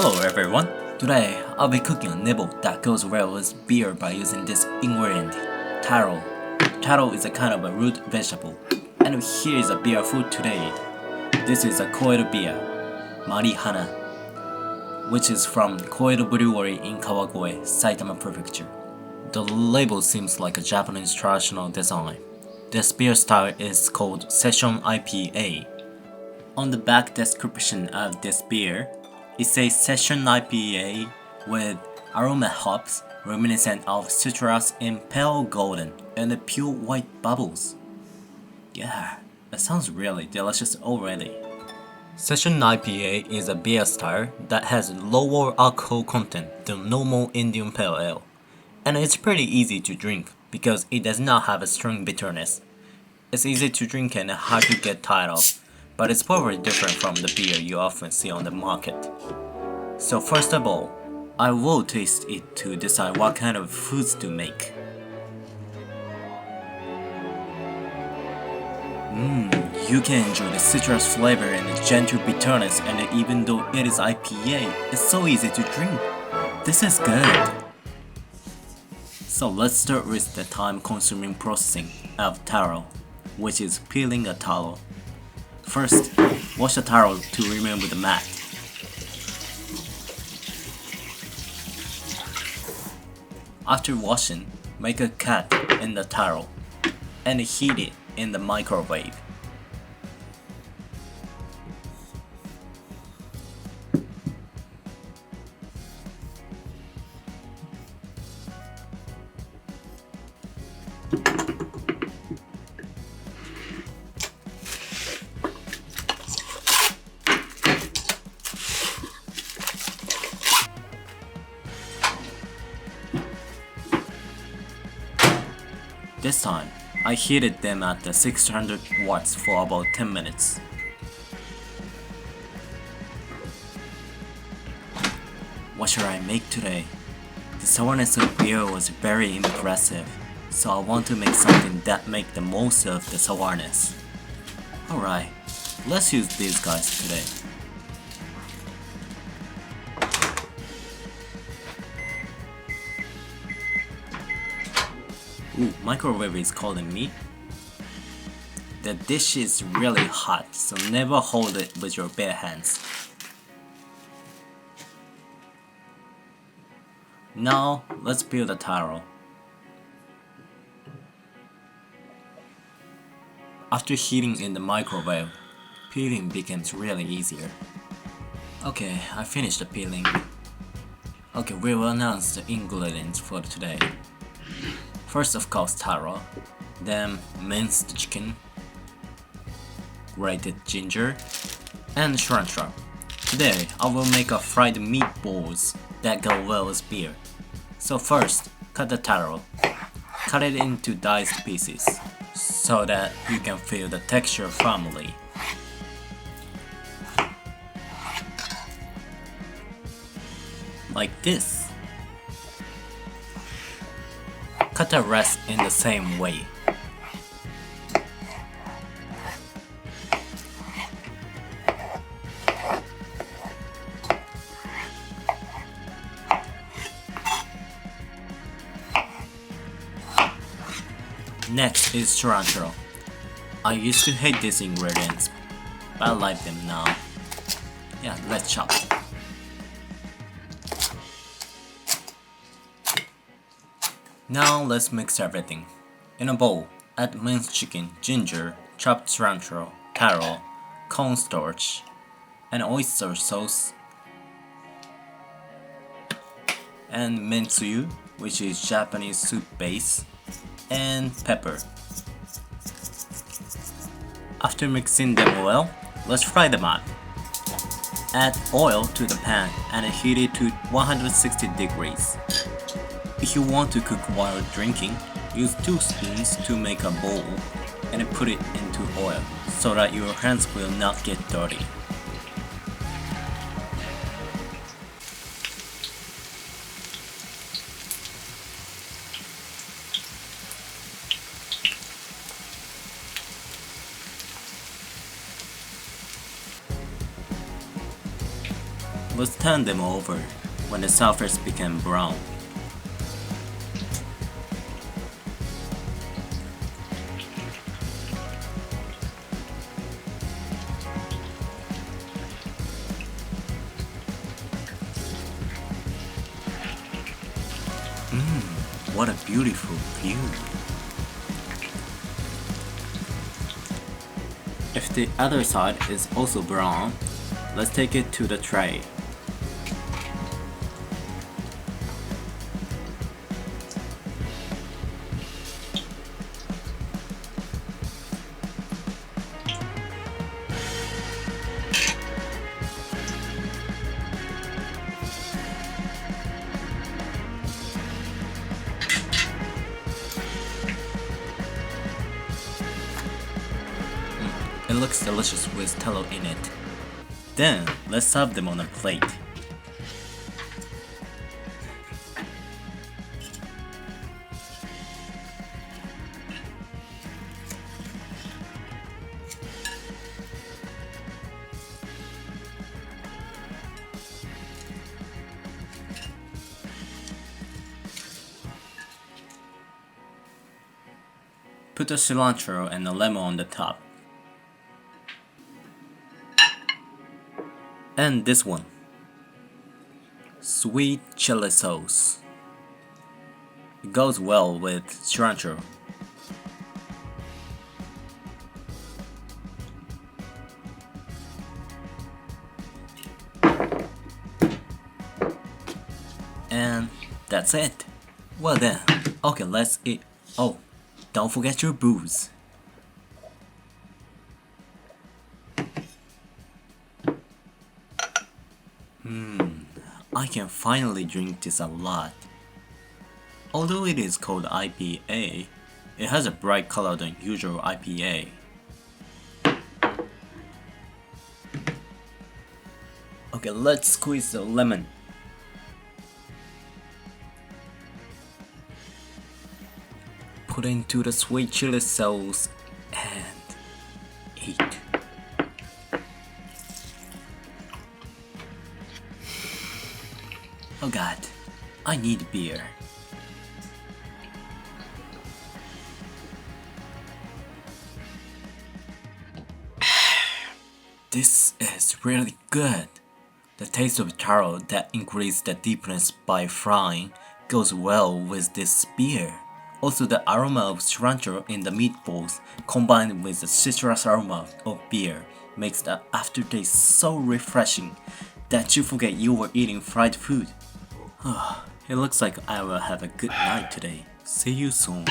Hello everyone! Today I'll be cooking a nibble that goes well with beer by using this ingredient, taro. Taro is a kind of a root vegetable. And here is a beer food today. This is a Coedo beer, Marihana, which is from Coedo Brewery in Kawagoe, Saitama Prefecture. The label seems like a Japanese traditional design. This beer style is called Session IPA. On the back description of this beer, it says Session IPA with aroma hops reminiscent of citrus in pale golden and pure white bubbles. Yeah, that sounds really delicious already. Session IPA is a beer style that has lower alcohol content than normal Indian Pale Ale, and it's pretty easy to drink because it does not have a strong bitterness. It's easy to drink and hard to get tired of, but it's probably different from the beer you often see on the market. So first of all, I will taste it to decide what kind of foods to make. You can enjoy the citrus flavor and the gentle bitterness, and even though it is IPA, it's so easy to drink. This is good. So let's start with the time-consuming processing of taro, which is peeling a taro. First, wash the taro to remove the mat. After washing, make a cut in the taro and heat it in the microwave. This time, I heated them at the 600 watts for about 10 minutes. What should I make today? The sourness of beer was very impressive, so I want to make something that make the most of the sourness. Alright, let's use these guys today. Ooh, microwave is calling me. The dish is really hot, so never hold it with your bare hands. Now, let's peel the taro. After heating in the microwave, peeling becomes really easier. Okay, I finished the peeling. Okay, we will announce the ingredients for today. First, of course, taro, then minced chicken, grated ginger, and cilantro. Today, I will make a fried meatballs that go well with beer. So first, cut the taro. Cut it into diced pieces, so that you can feel the texture firmly. Like this. Cut the rest in the same way. Next is cilantro. I used to hate these ingredients, but I like them now. Yeah, let's chop. Now let's mix everything. In a bowl, add minced chicken, ginger, chopped cilantro, taro, cornstarch, and oyster sauce, and mentsuyu, which is Japanese soup base, and pepper. After mixing them well, let's fry them up. Add oil to the pan and heat it to 160 degrees. If you want to cook while drinking, use 2 spoons to make a bowl and put it into oil so that your hands will not get dirty. Let's turn them over when the surface became brown. What a beautiful view! If the other side is also brown, let's take it to the tray. It looks delicious with Taro in it. Then, let's serve them on a plate. Put a cilantro and a lemon on the top. And this one, sweet chili sauce. It goes well with cilantro. And that's it. Well then, okay, let's eat. Oh, don't forget your booze. I can finally drink this a lot. Although it is called IPA, it has a bright color than usual IPA. Okay, let's squeeze the lemon. Put into the sweet chili sauce and eat. Oh god, I need beer. This is really good. The taste of taro that increased the deepness by frying goes well with this beer. Also the aroma of cilantro in the meatballs combined with the citrus aroma of beer makes the aftertaste so refreshing that you forget you were eating fried food. It looks like I will have a good night today. See you soon.